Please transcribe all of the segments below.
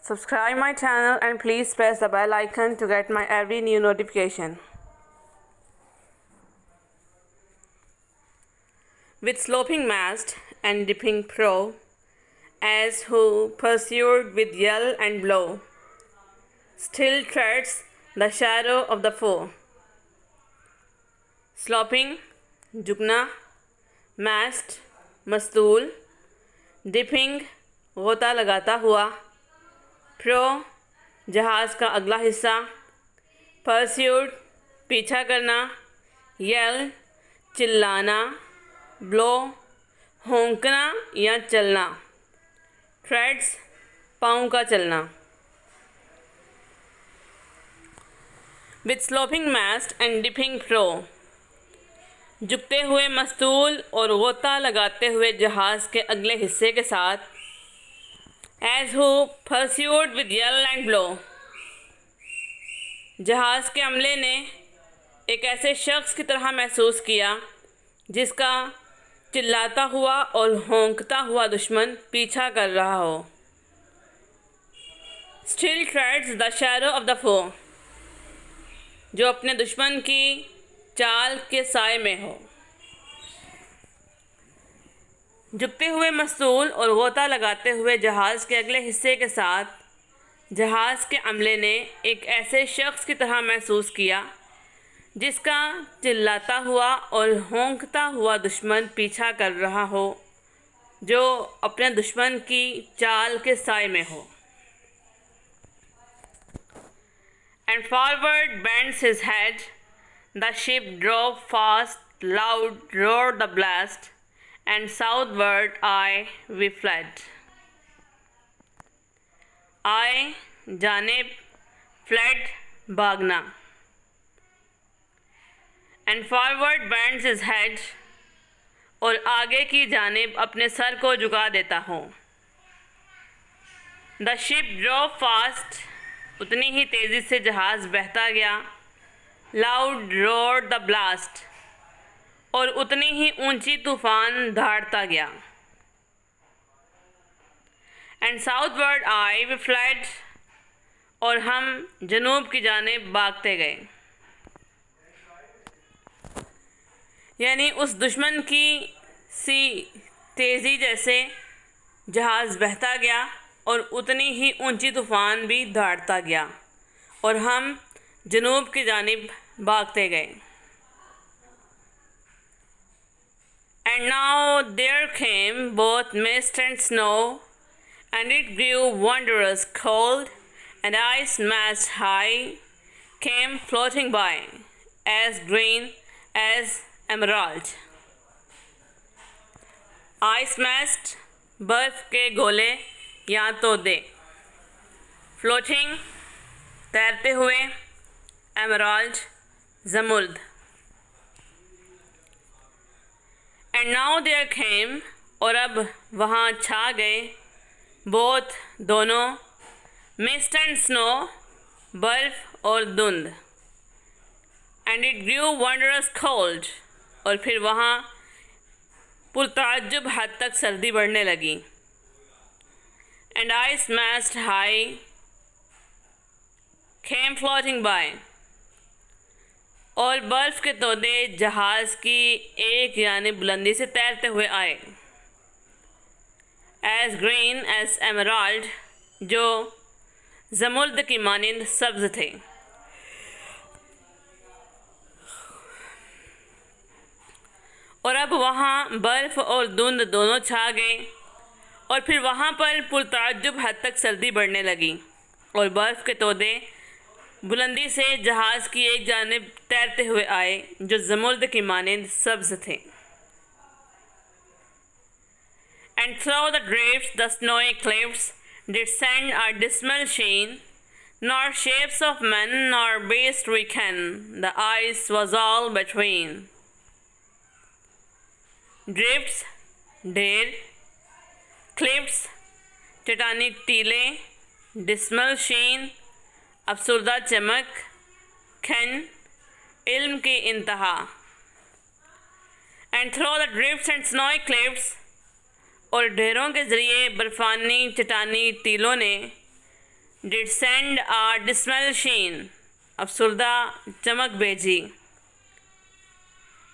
Subscribe my channel and please press the bell icon to get my every new notification. With sloping mast and dipping prow, as who pursued with yell and blow, still treads the shadow of the foe. Sloping, झुकना, mast, मस्तूल, dipping, गोता लगाता हुआ, pro, जहाज़ का अगला हिस्सा, pursued, पीछा करना, yell, चिल्लाना, blow, होंकना या चलना, treads, पाँव का चलना. With sloping mast and dipping prow, झुकते हुए मस्तूल और गोता लगाते हुए जहाज़ के अगले हिस्से के साथ, as who pursued with yell and blow, जहाज़ के अमले ने एक ऐसे शख्स की तरह महसूस किया जिसका चिल्लाता हुआ और होंकता हुआ दुश्मन पीछा कर रहा हो. Still treads the shadow of the foe, जो अपने दुश्मन की चाल के साए में हो. झुकते हुए मस्तूल और गोता लगाते हुए जहाज़ के अगले हिस्से के साथ जहाज़ के अमले ने एक ऐसे शख्स की तरह महसूस किया जिसका चिल्लाता हुआ और होंकता हुआ दुश्मन पीछा कर रहा हो, जो अपने दुश्मन की चाल के साए में हो. And forward bends his head, the ship drove fast, loud roared the blast, and southward aye we fled. Aye, जानिब, fled, भागना. And forward bends his head, और आगे की जानिब अपने सर को झुका देता हूँ. The ship drove fast, उतनी ही तेज़ी से जहाज़ बहता गया. Loud roared the blast, और उतनी ही ऊंची तूफ़ान दहाड़ता गया. And southward aye we fled, और हम जनूब की जानिब भागते गए. यानी उस दुश्मन की सी तेज़ी जैसे जहाज़ बहता गया और उतनी ही ऊंची तूफ़ान भी दहाड़ता गया और हम जनूब की जानिब भागते गए. And now there came both mist and snow, and it grew wondrous cold, and ice mast high came floating by, as green as emerald. Ice mast, बर्फ़ के गोले या तोदे. Floating, तैरते हुए. Emerald, जमुर्द. And now there came, और अब वहाँ छा गए, both, दोनों, mist and snow, बर्फ़ और धुंध. And it grew wondrous cold, और फिर वहाँ पुरताज्जुब हद तक सर्दी बढ़ने लगी. And ice mast high came floating by, और बर्फ़ के तोदे जहाज़ की एक यानी बुलंदी से तैरते हुए आए. As green as emerald, जो जमुर्द की मानिंद सब्ज़ थे. और अब वहाँ बर्फ़ और धुंध दोनों छा गए और फिर वहाँ पर पुरताज्जुब हद तक सर्दी बढ़ने लगी और बर्फ़ के तोदे बुलंदी से जहाज़ की एक जानिब तैरते हुए आए जो जमुर्द की मानिंद सब्ज़ थे. And through the drifts the snowy cliffs did send a dismal sheen, nor shapes of men nor beast we ken, the ice was all between. Drifts, ढेर. Cliffs, चट्टानी टीले. Dismal sheen, अफसुर्दा चमक. ken, इल्म की इंतहा. And through the drifts and snowy cliffs, और ढेरों के ज़रिए बर्फ़ानी चट्टानी टीलों ने डिड सेंड आ डिस्मल शीन, अफसुर्दा चमक भेजी।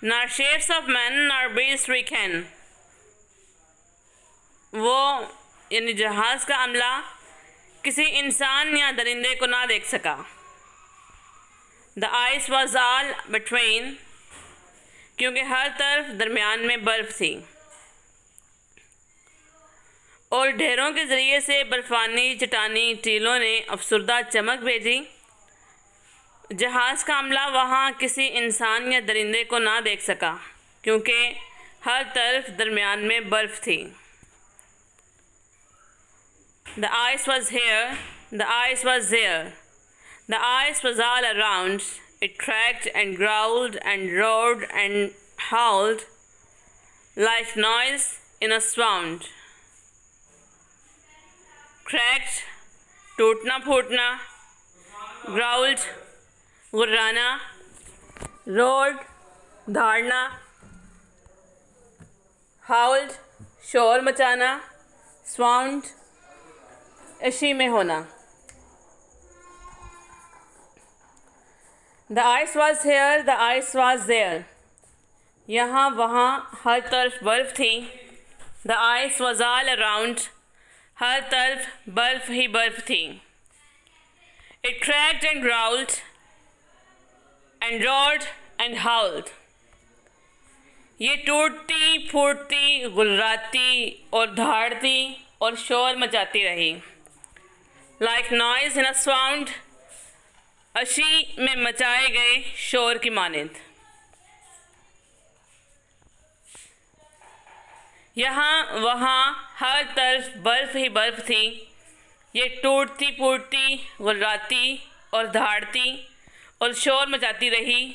नार शेप्स ऑफ मैन नार बीस्ट वी कैन, वो यानी जहाज़ का अमला किसी इंसान या दरिंदे को ना देख सका। The ice was all between, क्योंकि हर तरफ दरमियान में बर्फ़ थी। और ढेरों के ज़रिए से बर्फ़ानी चट्टानी टीलों ने अफसुर्दा चमक भेजी। जहाज़ का अमला वहाँ किसी इंसान या दरिंदे को ना देख सका, क्योंकि हर तरफ दरमियान में बर्फ़ थी। The ice was here, the ice was there, the ice was all around. It cracked and growled and roared and howled like noise in a swound. Cracked, टूटना फूटना, growled, गुर्राना, roared, धाड़ना, howled, शोर मचाना, swound, इसी में होना। The ice was here, the ice was there. यहाँ वहाँ हर तरफ बर्फ़ थी। The ice was all around. हर तरफ बर्फ़ ही बर्फ़ थी। It cracked and growled and roared and howled. ये टूटती फूटती गुर्राती और धाड़ती और शोर मचाती रही। Like noise in a swound, अशी में मचाए गए शोर की मानिंद। यहाँ वहाँ हर तरफ बर्फ़ ही बर्फ़ थी। ये टूटती फूटती गुर्राती और धाड़ती और शोर मचाती रही,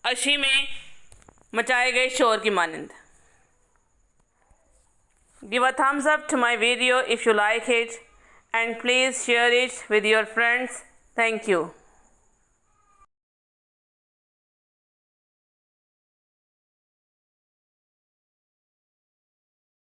अशी में मचाए गए शोर की मानिंद। Give a thumbs up to my video if you like it, and please share it with your friends. Thank you.